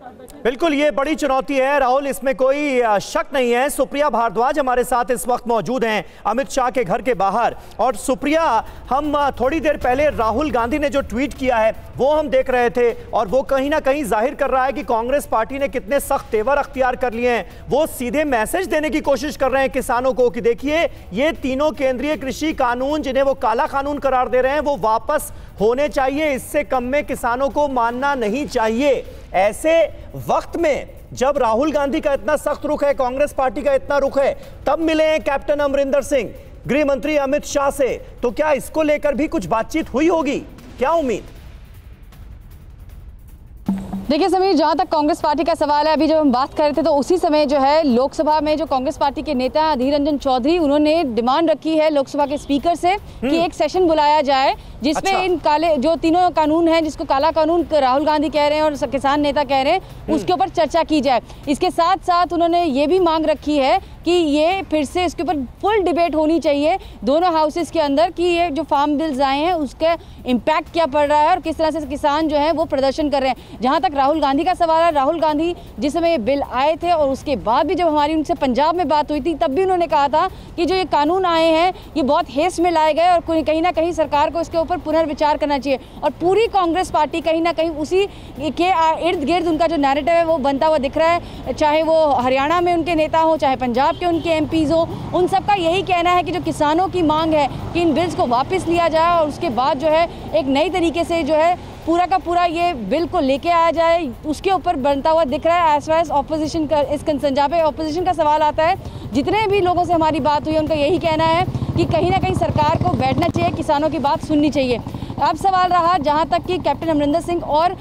बिल्कुल, ये बड़ी चुनौती है राहुल, इसमें कोई शक नहीं है। सुप्रिया भारद्वाज हमारे साथ इस वक्त मौजूद हैं अमित शाह के घर के बाहर। और सुप्रिया, हम थोड़ी देर पहले राहुल गांधी ने जो ट्वीट किया है वो हम देख रहे थे, और वो कहीं ना कहीं जाहिर कर रहा है कि कांग्रेस पार्टी ने कितने सख्त तेवर अख्तियार कर लिए हैं। वो सीधे मैसेज देने की कोशिश कर रहे हैं किसानों को कि देखिए, ये तीनों केंद्रीय कृषि कानून जिन्हें वो काला कानून करार दे रहे हैं वो वापस होने चाहिए, इससे कम में किसानों को मानना नहीं चाहिए। ऐसे वक्त में जब राहुल गांधी का इतना सख्त रुख है, कांग्रेस पार्टी का इतना रुख है, तब मिले हैं कैप्टन अमरिंदर सिंह गृह मंत्री अमित शाह से, तो क्या इसको लेकर भी कुछ बातचीत हुई होगी? क्या उम्मीद? देखिए समीर, जहां तक कांग्रेस पार्टी का सवाल है, अभी जब हम बात कर रहे थे तो उसी समय जो है लोकसभा में जो कांग्रेस पार्टी के नेता अधीर रंजन चौधरी, उन्होंने डिमांड रखी है लोकसभा के स्पीकर से कि एक सेशन बुलाया जाए जिसमें इन काले जो तीनों कानून हैं, जिसको काला कानून राहुल गांधी कह रहे हैं और किसान नेता कह रहे हैं, उसके ऊपर चर्चा की जाए। इसके साथ साथ उन्होंने ये भी मांग रखी है कि ये फिर से इसके ऊपर फुल डिबेट होनी चाहिए दोनों हाउसेस के अंदर कि ये जो फार्म बिल्स आए हैं उसका इम्पैक्ट क्या पड़ रहा है और किस तरह से किसान जो है वो प्रदर्शन कर रहे हैं। जहाँ तक राहुल गांधी का सवाल है, राहुल गांधी जिस समय ये बिल आए थे और उसके बाद भी जब हमारी उनसे पंजाब में बात हुई थी तब भी उन्होंने कहा था कि जो ये कानून आए हैं ये बहुत हेस्ट में लाए गए और कहीं ना कहीं सरकार को इसके ऊपर पुनर्विचार करना चाहिए। और पूरी कांग्रेस पार्टी कहीं ना कहीं उसी के इर्द गिर्द उनका जो नैरेटिव है वो बनता हुआ दिख रहा है, चाहे वो हरियाणा में उनके नेता हो, चाहे पंजाब के उनके एमपीज हो, उन सबका यही कहना है कि जो किसानों की मांग है कि इन बिल्स को वापस लिया जाए और उसके बाद जो है एक नई तरीके से जो है पूरा का पूरा ये बिल को लेके आया जाए, उसके ऊपर बनता हुआ दिख रहा है। एज फार एज ऑपोजिशन का इस कंसर्न, जहाँ पे ऑपोजिशन का सवाल आता है, जितने भी लोगों से हमारी बात हुई उनका यही कहना है कि कहीं ना कहीं सरकार को बैठना चाहिए, किसानों की बात सुननी चाहिए। अब सवाल रहा जहां तक कि कैप्टन अमरिंदर सिंह और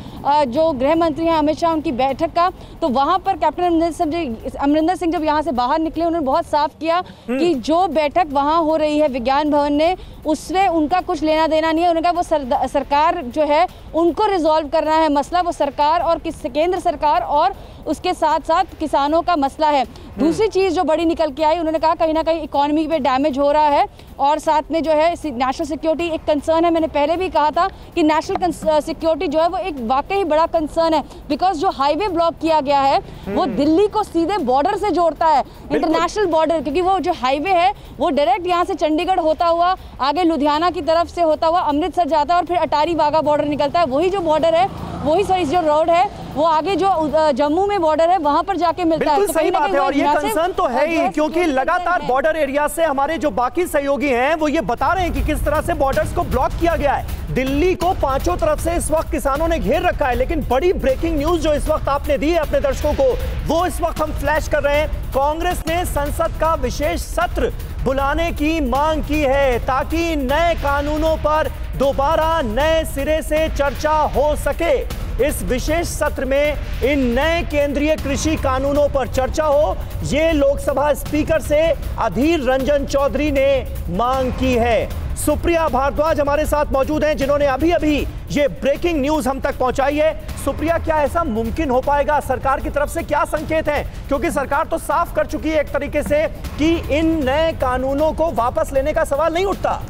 जो गृह मंत्री हैं अमित शाह उनकी बैठक का, तो वहां पर कैप्टन अमरिंदर सिंह जब यहां से बाहर निकले उन्होंने बहुत साफ किया कि जो बैठक वहां हो रही है विज्ञान भवन में, उससे उनका कुछ लेना देना नहीं है। उन्होंने कहा वो सरकार जो है उनको रिजॉल्व करना है मसला, वो सरकार और केंद्र सरकार और उसके साथ साथ किसानों का मसला है। दूसरी चीज़ जो बड़ी निकल के आई, उन्होंने कहा कहीं ना कहीं इकोनॉमी पे डैमेज हो रहा है और साथ में जो है नेशनल सिक्योरिटी एक कंसर्न है। मैंने पहले भी कहा था कि नेशनल सिक्योरिटी जो है वो एक वाकई बड़ा कंसर्न है, बिकॉज जो हाईवे ब्लॉक किया गया है वो दिल्ली को सीधे बॉर्डर से जोड़ता है, इंटरनेशनल बॉर्डर, क्योंकि वो जो हाईवे है वो डायरेक्ट यहाँ से चंडीगढ़ होता हुआ आगे लुधियाना की तरफ से होता हुआ अमृतसर जाता है और फिर अटारी वाघा बॉर्डर निकलता है। वही जो बॉर्डर है, वही सॉरी जो रोड है वो आगे जो जम्मू में बॉर्डर है वहां पर जाके मिलता है। बिल्कुल सही बात है, और ये कंसर्न तो है ही, क्योंकि लगातार बॉर्डर एरिया से हमारे जो बाकी सहयोगी हैं वो ये बता रहे हैं कि किस तरह से बॉर्डर्स को ब्लॉक किया गया है। दिल्ली को पांचों तरफ से इस वक्त किसानों ने घेर रखा है। लेकिन बड़ी ब्रेकिंग न्यूज जो इस वक्त आपने दी है अपने दर्शकों को, वो इस वक्त हम फ्लैश कर रहे हैं। कांग्रेस ने संसद का विशेष सत्र बुलाने की मांग की है ताकि नए कानूनों पर दोबारा नए सिरे से चर्चा हो सके। इस विशेष सत्र में इन नए केंद्रीय कृषि कानूनों पर चर्चा हो, ये लोकसभा स्पीकर से अधीर रंजन चौधरी ने मांग की है। सुप्रिया भारद्वाज हमारे साथ मौजूद हैं जिन्होंने अभी अभी ये ब्रेकिंग न्यूज हम तक पहुंचाई है। सुप्रिया, क्या ऐसा मुमकिन हो पाएगा? सरकार की तरफ से क्या संकेत हैं? क्योंकि सरकार तो साफ कर चुकी है एक तरीके से कि इन नए कानूनों को वापस लेने का सवाल नहीं उठता।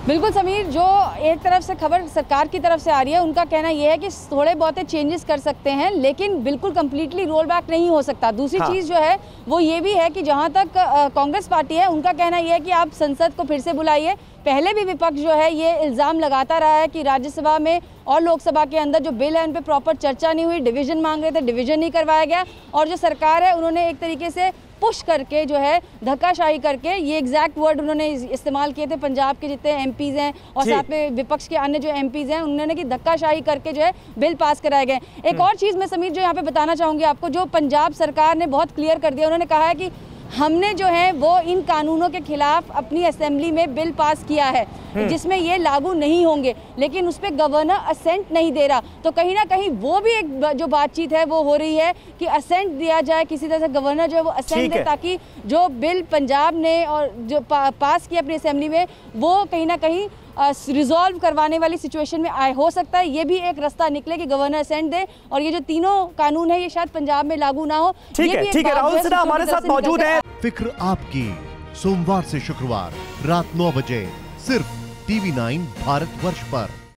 बिल्कुल समीर, जो एक तरफ से खबर सरकार की तरफ से आ रही है उनका कहना यह है कि थोड़े बहुत चेंजेस कर सकते हैं लेकिन बिल्कुल कंप्लीटली रोल बैक नहीं हो सकता। दूसरी चीज़ जो है वो ये भी है कि जहां तक कांग्रेस पार्टी है उनका कहना यह है कि आप संसद को फिर से बुलाइए। पहले भी विपक्ष जो है ये इल्ज़ाम लगाता रहा है कि राज्यसभा में और लोकसभा के अंदर जो बिल है उन पर प्रॉपर चर्चा नहीं हुई, डिवीजन मांग रहे थे, डिवीजन नहीं करवाया गया, और जो सरकार है उन्होंने एक तरीके से पुश करके जो है धक्काशाही करके, ये एग्जैक्ट वर्ड उन्होंने इस्तेमाल किए थे, पंजाब के जितने एमपीज हैं और साथ में विपक्ष के अन्य जो एमपीज हैं उन्होंने कि धक्काशाही करके जो है बिल पास कराए गए। एक और चीज़ मैं समीर जो यहाँ पे बताना चाहूँगी आपको, जो पंजाब सरकार ने बहुत क्लियर कर दिया, उन्होंने कहा है कि हमने जो है वो इन कानूनों के खिलाफ अपनी असेंबली में बिल पास किया है जिसमें ये लागू नहीं होंगे, लेकिन उस पर गवर्नर असेंट नहीं दे रहा। तो कहीं ना कहीं वो भी एक जो बातचीत है वो हो रही है कि असेंट दिया जाए, किसी तरह से गवर्नर जो है वो असेंट दे, ताकि जो बिल पंजाब ने और जो पास किया अपनी असेंबली में वो कहीं ना कहीं रिजॉल्व करवाने वाली सिचुएशन में आए। हो सकता है ये भी एक रास्ता निकले कि गवर्नर असेंट दे और ये जो तीनों कानून है ये शायद पंजाब में लागू ना हो। ठीक है, राहुल सिन्हा हमारे साथ मौजूद है। फिक्र आपकी, सोमवार से शुक्रवार रात 9 बजे सिर्फ TV9 भारतवर्ष पर।